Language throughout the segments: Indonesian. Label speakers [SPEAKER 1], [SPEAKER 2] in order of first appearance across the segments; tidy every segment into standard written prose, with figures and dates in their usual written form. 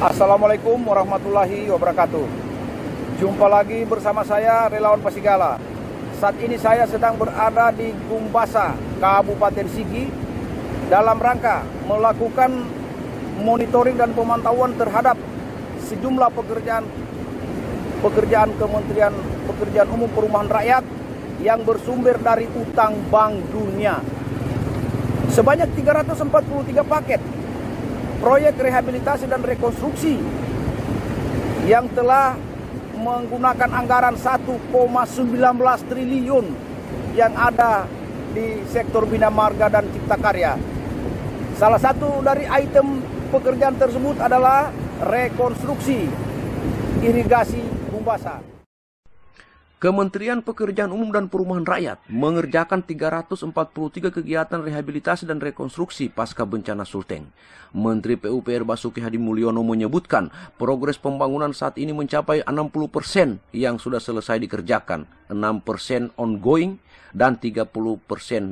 [SPEAKER 1] Assalamualaikum warahmatullahi wabarakatuh. Jumpa lagi bersama saya Relawan Pasigala. Saat ini saya sedang berada di Gumbasa, Kabupaten Sigi, dalam rangka melakukan monitoring dan pemantauan terhadap sejumlah pekerjaan Kementerian Pekerjaan Umum Perumahan Rakyat yang bersumber dari utang Bank Dunia. Sebanyak 343 paket proyek rehabilitasi dan rekonstruksi yang telah menggunakan anggaran 1,19 triliun yang ada di sektor Bina Marga dan Cipta Karya. Salah satu dari item pekerjaan tersebut adalah rekonstruksi irigasi Gumbasa.
[SPEAKER 2] Kementerian Pekerjaan Umum dan Perumahan Rakyat mengerjakan 343 kegiatan rehabilitasi dan rekonstruksi pasca bencana Sulteng. Menteri PUPR Basuki Hadi Mulyono menyebutkan progres pembangunan saat ini mencapai 60% yang sudah selesai dikerjakan, 6% ongoing, dan 30%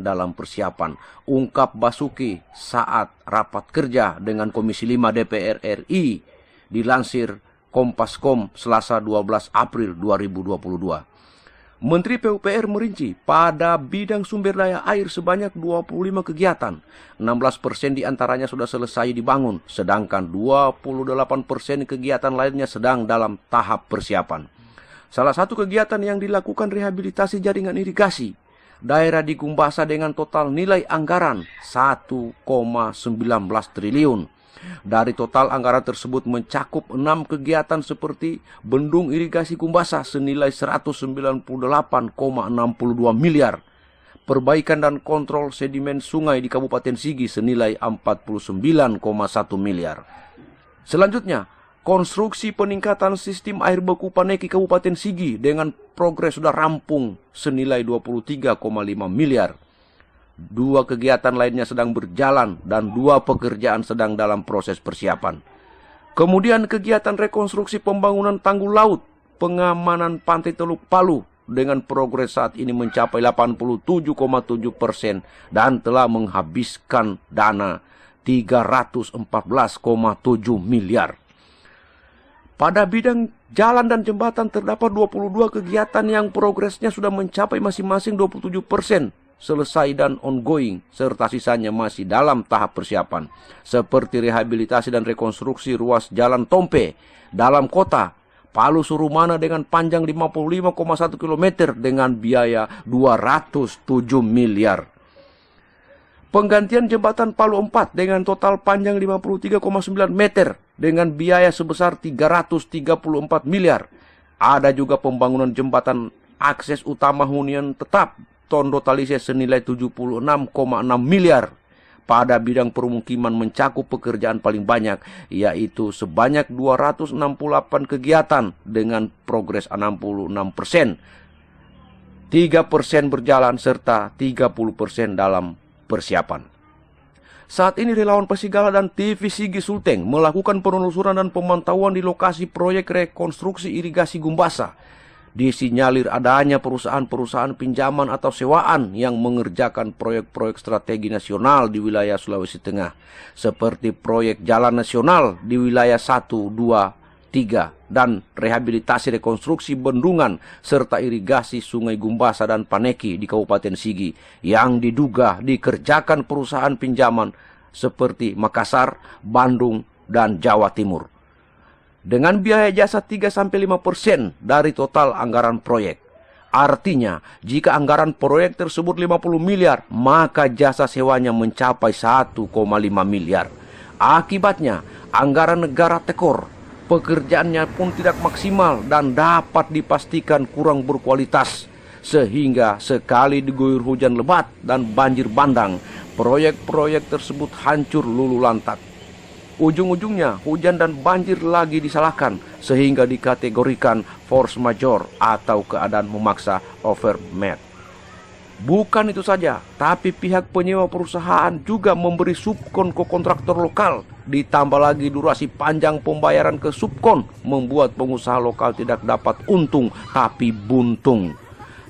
[SPEAKER 2] dalam persiapan. Ungkap Basuki saat rapat kerja dengan Komisi 5 DPR RI, dilansir Kompas.com Selasa 12 April 2022. Menteri PUPR merinci pada bidang sumber daya air sebanyak 25 kegiatan. 16% diantaranya sudah selesai dibangun, sedangkan 28% kegiatan lainnya sedang dalam tahap persiapan. Salah satu kegiatan yang dilakukan rehabilitasi jaringan irigasi daerah di Gumbasa dengan total nilai anggaran 1,19 triliun. Dari total anggaran tersebut mencakup 6 kegiatan seperti bendung irigasi Gumbasa senilai 198,62 miliar, perbaikan dan kontrol sedimen sungai di Kabupaten Sigi senilai 49,1 miliar. Selanjutnya, konstruksi peningkatan sistem air beku Paneki Kabupaten Sigi dengan progres sudah rampung senilai 23,5 miliar. 2 kegiatan lainnya sedang berjalan dan 2 pekerjaan sedang dalam proses persiapan. Kemudian kegiatan rekonstruksi pembangunan tanggul laut, pengamanan pantai Teluk Palu dengan progres saat ini mencapai 87,7% dan telah menghabiskan dana 314,7 miliar. Pada bidang jalan dan jembatan terdapat 22 kegiatan yang progresnya sudah mencapai masing-masing 27%. Selesai dan ongoing, serta sisanya masih dalam tahap persiapan, seperti rehabilitasi dan rekonstruksi ruas jalan Tompe dalam kota Palu Surumana dengan panjang 55,1 km dengan biaya 207 miliar. Penggantian jembatan Palu 4 dengan total panjang 53,9 meter dengan biaya sebesar 334 miliar. Ada juga pembangunan jembatan akses utama hunian tetap Tondo Talise senilai 76,6 miliar. Pada bidang permukiman mencakup pekerjaan paling banyak, yaitu sebanyak 268 kegiatan dengan progres 66%. 3% berjalan serta 30% dalam persiapan. Saat ini Relawan Pasigala dan TV Sigi Sulteng melakukan penelusuran dan pemantauan di lokasi proyek rekonstruksi irigasi Gumbasa. Disinyalir adanya perusahaan-perusahaan pinjaman atau sewaan yang mengerjakan proyek-proyek strategi nasional di wilayah Sulawesi Tengah, seperti proyek jalan nasional di wilayah 1, 2, 3, dan rehabilitasi rekonstruksi bendungan serta irigasi Sungai Gumbasa dan Paneki di Kabupaten Sigi yang diduga dikerjakan perusahaan pinjaman seperti Makassar, Bandung, dan Jawa Timur. Dengan biaya jasa 3-5% dari total anggaran proyek. Artinya, jika anggaran proyek tersebut 50 miliar, maka jasa sewanya mencapai 1,5 miliar. Akibatnya, anggaran negara tekor, pekerjaannya pun tidak maksimal dan dapat dipastikan kurang berkualitas. Sehingga sekali diguyur hujan lebat dan banjir bandang, proyek-proyek tersebut hancur lulu lantak. Ujung-ujungnya hujan dan banjir lagi disalahkan sehingga dikategorikan force majeure atau keadaan memaksa overmet. Bukan itu saja, tapi pihak penyewa perusahaan juga memberi subkon ke kontraktor lokal. Ditambah lagi durasi panjang pembayaran ke subkon membuat pengusaha lokal tidak dapat untung tapi buntung.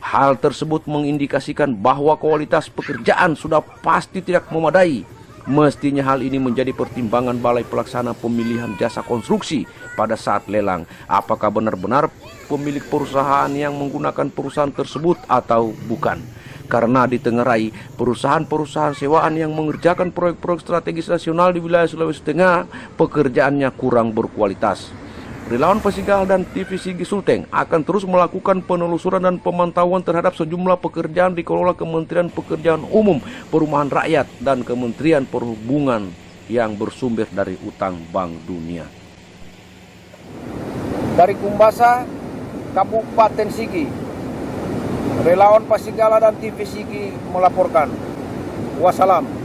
[SPEAKER 2] Hal tersebut mengindikasikan bahwa kualitas pekerjaan sudah pasti tidak memadai. Mestinya hal ini menjadi pertimbangan Balai Pelaksana Pemilihan Jasa Konstruksi pada saat lelang. Apakah benar-benar pemilik perusahaan yang menggunakan perusahaan tersebut atau bukan? Karena ditengarai perusahaan-perusahaan sewaan yang mengerjakan proyek-proyek strategis nasional di wilayah Sulawesi Tengah, pekerjaannya kurang berkualitas. Relawan Pasigala dan TV Sigi Sulteng akan terus melakukan penelusuran dan pemantauan terhadap sejumlah pekerjaan dikelola Kementerian Pekerjaan Umum, Perumahan Rakyat, dan Kementerian Perhubungan yang bersumber dari utang Bank Dunia.
[SPEAKER 1] Dari Gumbasa, Kabupaten Sigi, Relawan Pasigala dan TV Sigi melaporkan. Wassalam.